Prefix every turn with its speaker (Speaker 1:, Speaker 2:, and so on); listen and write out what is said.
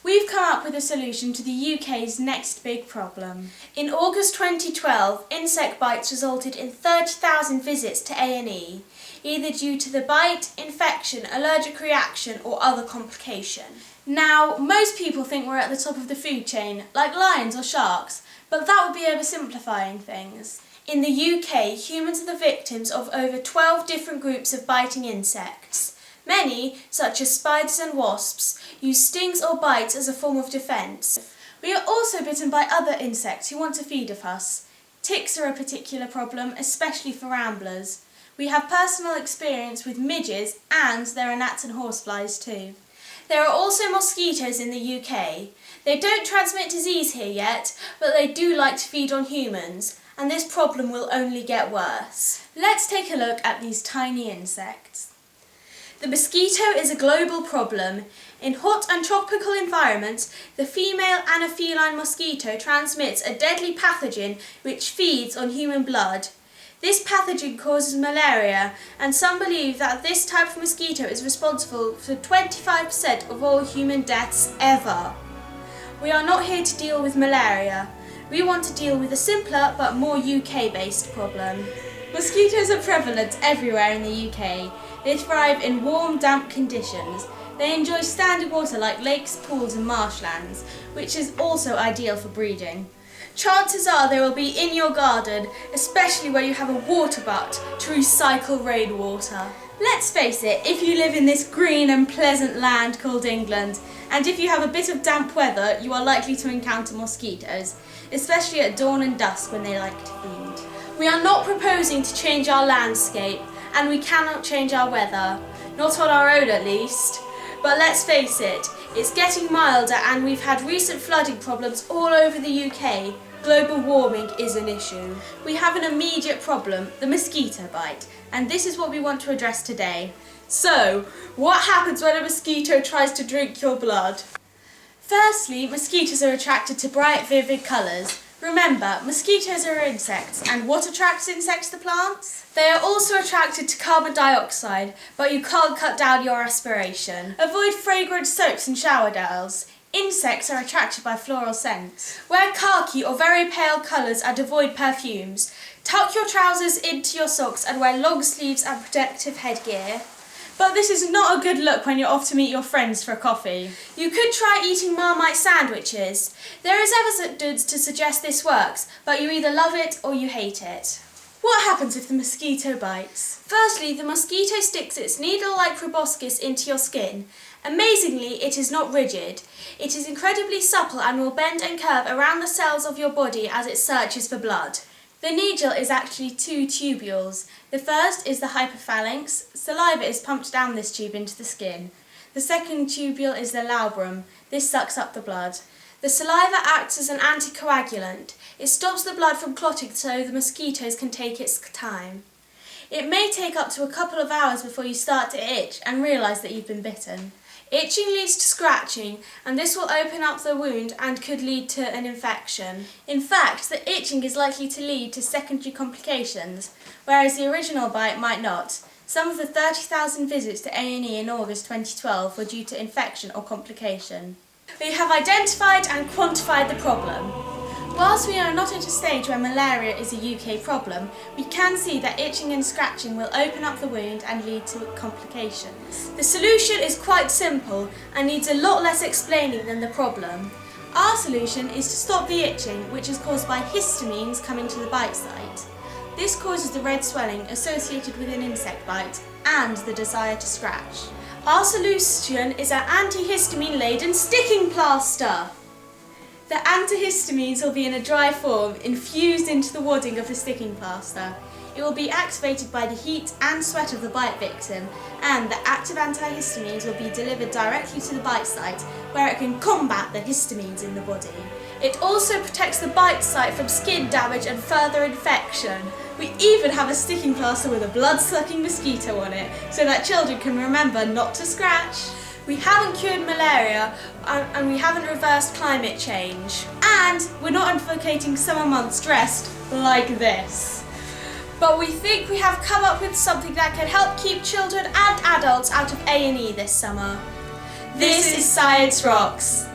Speaker 1: We've come up with a solution to the UK's next big problem. In August 2012, insect bites resulted in 30,000 visits to A&E, either due to the bite, infection, allergic reaction or other complication. Now, most people think we're at the top of the food chain, like lions or sharks, but that would be oversimplifying things. In the UK, humans are the victims of over 12 different groups of biting insects. Many, such as spiders and wasps, use stings or bites as a form of defence. We are also bitten by other insects who want to feed off us. Ticks are a particular problem, especially for ramblers. We have personal experience with midges, and there are gnats and horseflies too. There are also mosquitoes in the UK. They don't transmit disease here yet, but they do like to feed on humans, and this problem will only get worse. Let's take a look at these tiny insects. The mosquito is a global problem. In hot and tropical environments, the female anopheline mosquito transmits a deadly pathogen which feeds on human blood. This pathogen causes malaria, and some believe that this type of mosquito is responsible for 25% of all human deaths ever. We are not here to deal with malaria. We want to deal with a simpler but more UK-based problem. Mosquitoes are prevalent everywhere in the UK. They thrive in warm, damp conditions. They enjoy standing water like lakes, pools and marshlands, which is also ideal for breeding. Chances are they will be in your garden, especially where you have a water butt to recycle rainwater. Let's face it, if you live in this green and pleasant land called England, and if you have a bit of damp weather, you are likely to encounter mosquitoes, especially at dawn and dusk when they like to feed. We are not proposing to change our landscape, and we cannot change our weather, not on our own at least. But let's face it, it's getting milder and we've had recent flooding problems all over the UK. Global warming is an issue. We have an immediate problem, the mosquito bite, and this is what we want to address today. So, what happens when a mosquito tries to drink your blood? Firstly, mosquitoes are attracted to bright, vivid colours. Remember, mosquitoes are insects, and what attracts insects to plants? They are also attracted to carbon dioxide, but you can't cut down your respiration. Avoid fragrant soaps and shower gels. Insects are attracted by floral scents. Wear khaki or very pale colours and avoid perfumes. Tuck your trousers into your socks and wear long sleeves and protective headgear. But this is not a good look when you're off to meet your friends for coffee. You could try eating Marmite sandwiches. There is evidence to suggest this works, but you either love it or you hate it. What happens if the mosquito bites? Firstly, the mosquito sticks its needle-like proboscis into your skin. Amazingly, it is not rigid. It is incredibly supple and will bend and curve around the cells of your body as it searches for blood. The needle is actually two tubules. The first is the hypophalanx. Saliva is pumped down this tube into the skin. The second tubule is the labrum. This sucks up the blood. The saliva acts as an anticoagulant. It stops the blood from clotting so the mosquitoes can take its time. It may take up to a couple of hours before you start to itch and realise that you've been bitten. Itching leads to scratching, and this will open up the wound and could lead to an infection. In fact, the itching is likely to lead to secondary complications, whereas the original bite might not. Some of the 30,000 visits to A&E in August 2012 were due to infection or complication. We have identified and quantified the problem. Whilst we are not at a stage where malaria is a UK problem, we can see that itching and scratching will open up the wound and lead to complications. The solution is quite simple and needs a lot less explaining than the problem. Our solution is to stop the itching, which is caused by histamines coming to the bite site. This causes the red swelling associated with an insect bite and the desire to scratch. Our solution is an antihistamine-laden sticking plaster. The antihistamines will be in a dry form, infused into the wadding of the sticking plaster. It will be activated by the heat and sweat of the bite victim, and the active antihistamines will be delivered directly to the bite site, where it can combat the histamines in the body. It also protects the bite site from skin damage and further infection. We even have a sticking plaster with a blood-sucking mosquito on it, so that children can remember not to scratch. We haven't cured malaria, and we haven't reversed climate change. And we're not advocating summer months dressed like this. But we think we have come up with something that can help keep children and adults out of A&E this summer. This is Science Rocks.